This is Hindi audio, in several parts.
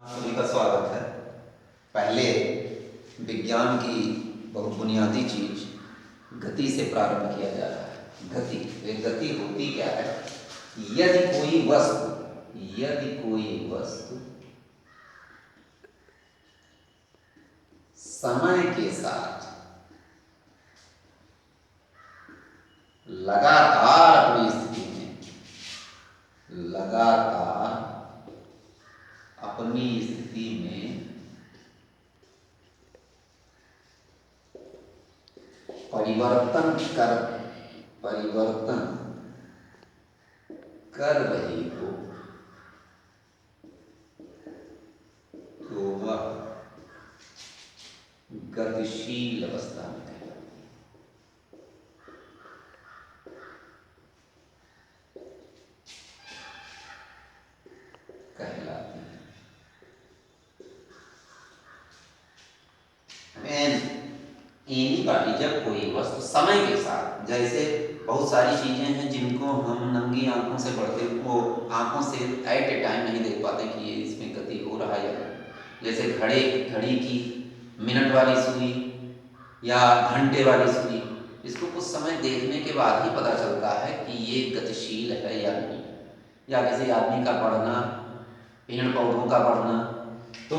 सभी का स्वागत है। पहले विज्ञान की बहुत बुनियादी चीज गति से प्रारंभ किया जा रहा है। गति, एक गति होती क्या है? यदि कोई वस्तु समय के साथ लगातार अपनी स्थिति में परिवर्तन कर रही हो तो वह गतिशील अवस्था में कहलाती है। एनीबॉडी, जब कोई वस्तु समय के साथ, जैसे बहुत सारी चीजें हैं जिनको हम नंगी आंखों से पढ़ते, वो आंखों से एट ए टाइम नहीं देख पाते कि ये इसमें गति हो रहा है या नहीं। जैसे घड़ी की मिनट वाली सुई या घंटे वाली सुई, इसको कुछ समय देखने के बाद ही पता चलता है कि ये गतिशील है या नहीं। या किसी आदमी का पढ़ना, पेड़ पौधों का पढ़ना, तो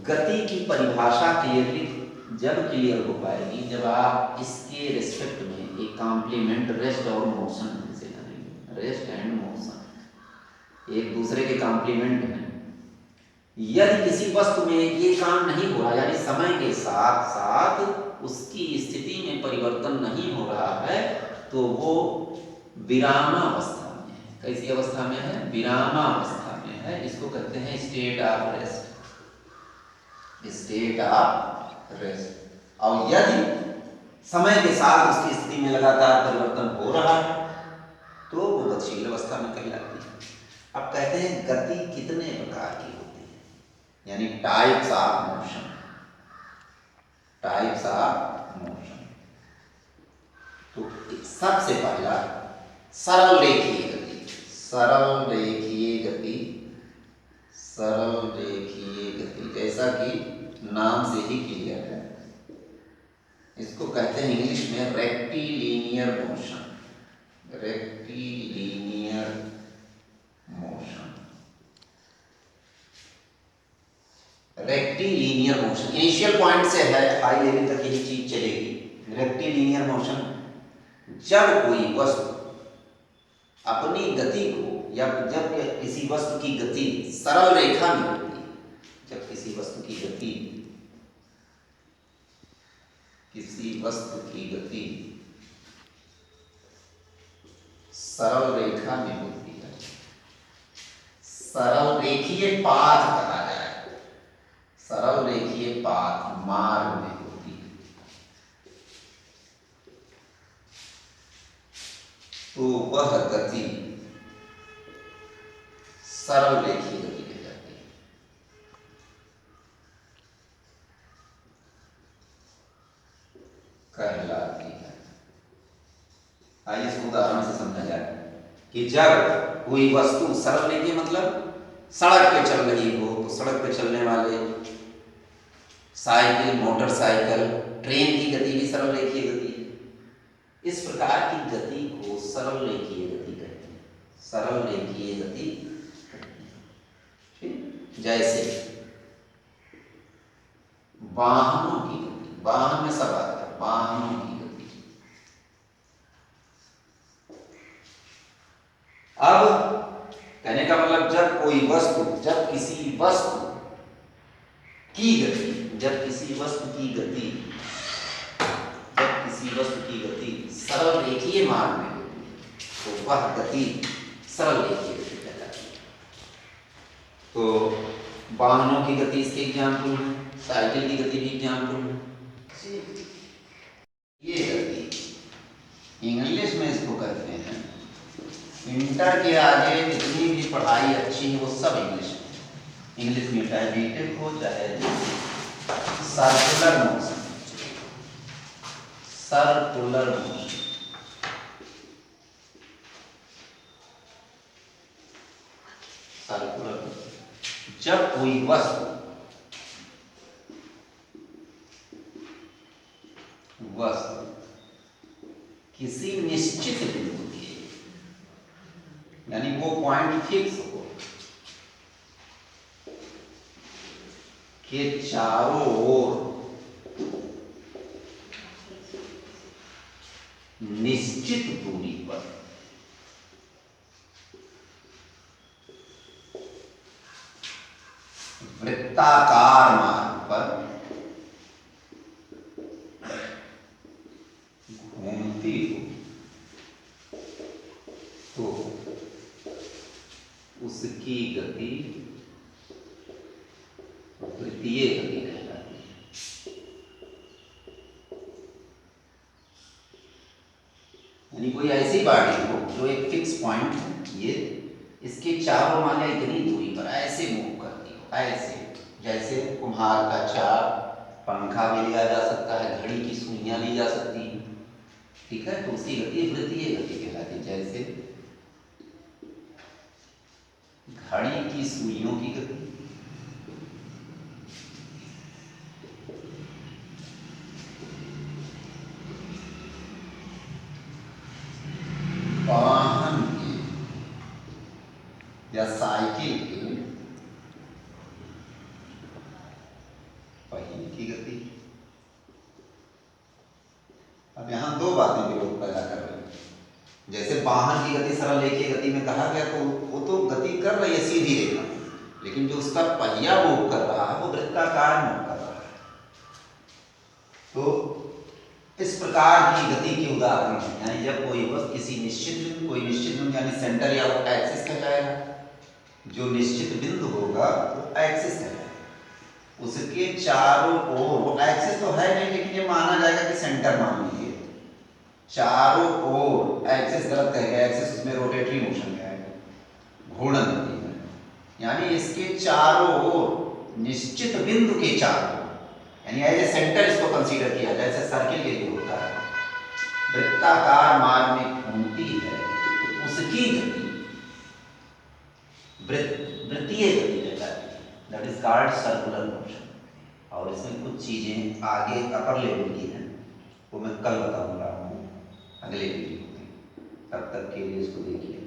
गति की परिभाषा क्लियरली जब क्लियर हो पाएगी जब आप इसके रिस्पेक्ट में एक कॉम्प्लीमेंट, रेस्ट और मोशन से करेंगे। रेस्ट एंड मोशन एक दूसरे के कॉम्प्लीमेंट हैं। यदि किसी वस्तु में ये काम नहीं हो रहा, यानी समय के साथ साथ उसकी स्थिति में परिवर्तन नहीं हो रहा है, तो वो विरामावस्था में है। कैसी अवस्था में है? विरामावस्था में है। इसको कहते हैं state of rest. State of rest. और यदि समय के साथ उसकी स्थिति में लगातार परिवर्तन हो रहा है तो वो गतिशील अवस्था में कहलाती है। अब कहते हैं गति कितने प्रकार की होती है, यानी types of motion. Types of motion, तो सबसे पहला सरल रेखीय गति। सरल रेखीय गति, सरल रेखीय गति, जैसा कि नाम से ही क्लियर है, इसको कहते हैं इंग्लिश में rectilinear motion. Rectilinear motion, rectilinear motion initial point से है हाई लेवल तक यही चीज चलेगी। रेक्टिलिनियर मोशन, जब कोई वस्तु अपनी गति को, या जब किसी वस्तु की गति सरल रेखा में होती है, जब किसी वस्तु की गति सरल रेखा में होती है, सरल रेखीय पाथ कहा जाए, सरल रेखीय पाथ मार्ग में होती है, तो वह गति सरल रेखीय गति कहलाती है। आइए इसको उदाहरण से समझा जाए कि जब कोई वस्तु, सरल रेखीय मतलब सड़क पे चल रही हो, तो सड़क पे चलने वाले साइकिल, मोटरसाइकिल, ट्रेन की गति भी सरल रेखीय गति है। इस प्रकार की गति को सरल रेखीय गति कहते हैं। सरल रेखीय गति कहते हैं। जैसे वाहनों की गति, वाहन में सब आता है, वाहनों की गति। अब कहने का मतलब, जब कोई वस्तु, जब किसी वस्तु की गति, सरल रेखीय मार्ग में होती है, तो वह गति सरल रेखीय गति कहलाती है। तो वाहनों की गति इसके एग्जाम्पल है, साइकिल की गति भी एग्जाम्पल है। ये गति इंग्लिश में इसको कहते हैं, इंटर के आगे जितनी भी पढ़ाई अच्छी है वो सब इंग्लिश में। इंग्लिश में चाहे बीटेक हो चाहे circular motion, circular motion, circular जब कोई वस्तु किसी निश्चित बिंदु के, यानी वो पॉइंट फिक्स हो, के चारों ओर निश्चित दूरी पर वृत्ताकार मार्ग पर घूमती हो तो उसकी गति वृत्तीय गति कहलाती है। यानी कोई ऐसी बॉडी हो जो एक फिक्स पॉइंट है, ये इसके चारों माने इतनी दूरी पर ऐसे मूव करती हो, ऐसे जैसे कुम्हार का चाक, पंखा भी लिया जा सकता है, घड़ी की सुइयां ली जा सकती हैं, ठीक है, तो उसकी गति वृत्तीय गति कहलाती है। जैसे घड़ी की सुइयों की गति, वाहन के या साइकिल के पहिए की गति। अब यहाँ दो बातें भी लोग पैदा कर रहे हैं। जैसे वाहन की गति सरल रेखीय गति में कहा गया, तो वो तो गति कर रही है सीधी रेखा, लेकिन जो उसका पहिया मूव कर रहा है वो वृत्ताकार मूव कर रहा है। तो इस प्रकार की गति के उदाहरण है, यानी जब कोई वस्तु किसी निश्चित बिंदु यानी सेंटर या वो एक्सिस कहलाएगा, जो निश्चित बिंदु होगा वो एक्सिस कहलाएगा, उसके चारों ओर, वो एक्सिस तो है नहीं लेकिन ये माना जाएगा कि सेंटर मान लीजिए, चारों ओर, एक्सिस गलत कहेगा, एक्सिस उसमें रोटेटरी मोशन का है, घूर्णन गति है, यानी इसके चारों ओर निश्चित बिंदु के चारों, यानी एज ए सेंटर इसको कंसीडर किया जाए, जैसे सर्किल के लिए होता है, वृत्ताकार मार्ग में घूमती है तो उसकी गति वृत्तीय गति कहलाती है, that is called circular motion. और इसमें कुछ चीजें आगे अपर लेवल की हैं, वो मैं कल बताऊंगा अगले वीडियो में, तब तक के लिए इसको देखिए।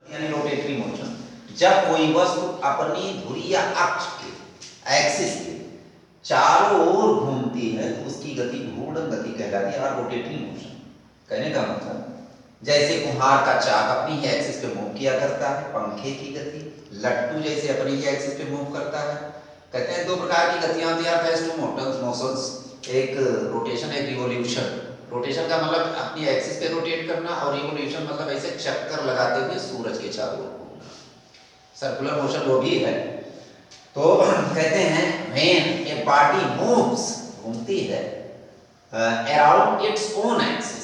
यानी रोटेटरी मोशन, जब कोई वस्तु अपनी धुरी या अक्ष के, एक्सिस के चारों ओर घूमती है तो उसकी गति घूर्णन गति कहलाती है, और रोटेटरी मोशन। कहने का मतलब जैसे कुम्हार का चाक अपनी ही एक्सिस पे मूव किया करता है, पंखे की गति, लट्टू जैसे अपनी ही एक्सिस पे मूव करता है। कहते हैं दो प्रकार की गतियां होती हैं, फेस टू मोशंस, एक रोटेशन, एक रिवोल्यूशन। रोटेशन का मतलब अपनी एक्सिस पे रोटेट करना, और रिवोल्यूशन मतलब ऐसे चक्कर लगाते हुए सूरज के चारों ओर घूमना, सर्कुलर मोशन वो भी है। तो कहते हैं व्हेन ए बॉडी मूव्स, घूमती है, around its own axis,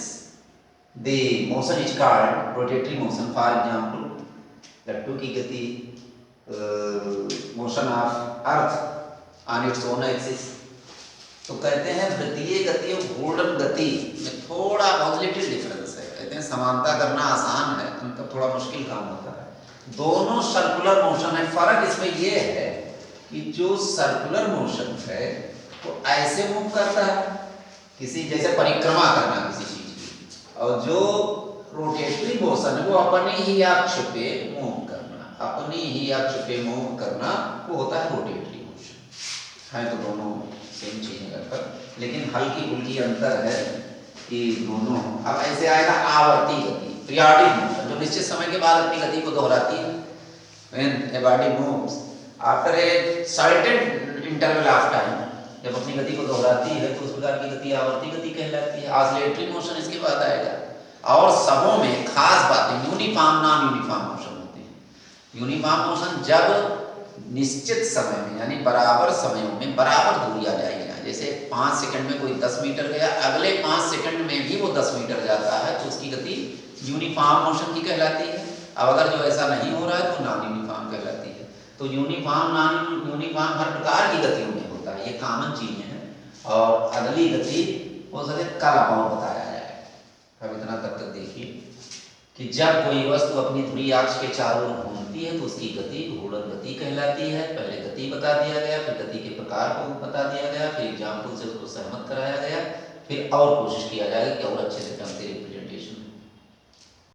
the motion is called rotatory motion. For example लट्टू की गति, motion of earth on its own axis. तो कहते हैं वृत्तीय गति और घूर्णन गति में थोड़ा बहुत लिटिल डिफरेंस है। कहते हैं समानता करना आसान है, उनका थोड़ा मुश्किल काम होता है। दोनों सर्कुलर मोशन है, फर्क इसमें यह है कि जो सर्कुलर मोशन है वो ऐसे मूव करता है, किसी जैसे परिक्रमा करना किसी चीज की, और जो रोटेटरी मोशन है वो अपने ही अक्ष पे मूव करना, अपनी ही अक्ष पे मूव करना, वो होता है रोटेटरी मोशन। है तो दोनों सेम चीज लगभग, लेकिन हल्की फुल्की अंतर है कि दोनों। अब ऐसे आएगा आवर्ती गति, पीरियोडिक मोशन, जो निश्चित समय के बाद अपनी गति को दोहराती है। When a body moves after a certain interval of time, जब अपनी गति को दोहराती है तो उस प्रकार की गति आवर्ती गति कहलाती है। ऑसिलेटरी मोशन इसके बाद आएगा। और सबों में खास बातें यूनिफॉर्म, नॉन यूनिफॉर्म मोशन होते हैं। यूनिफॉर्म मोशन जब निश्चित समय में, यानी बराबर समयों में बराबर दूरियां जाएगी, जैसे 5 सेकंड में कोई 10 मीटर गया, अगले 5 सेकंड में भी वो 10 मीटर जाता है, तो उसकी गति यूनिफॉर्म मोशन की कहलाती है। अब अगर जो ऐसा नहीं हो रहा है तो नॉन यूनिफॉर्म कहलाती है। तो यूनिफॉर्म, नॉन यूनिफॉर्म हर प्रकार की गतियों में होता है, ये कॉमन चीजें हैं। और अगली गति हो सके कल और बताया जाए। अब इतना तब तक देखिए। कि जब कोई वस्तु अपनी धुरी अक्ष के चारों ओर घूमती है तो उसकी गति घूर्णन गति कहलाती है। पहले गति बता दिया गया, फिर गति के प्रकार को बता दिया गया, फिर एग्जाम्पल से उसको सहमत कराया गया, फिर और कोशिश किया जाएगा कि और अच्छे से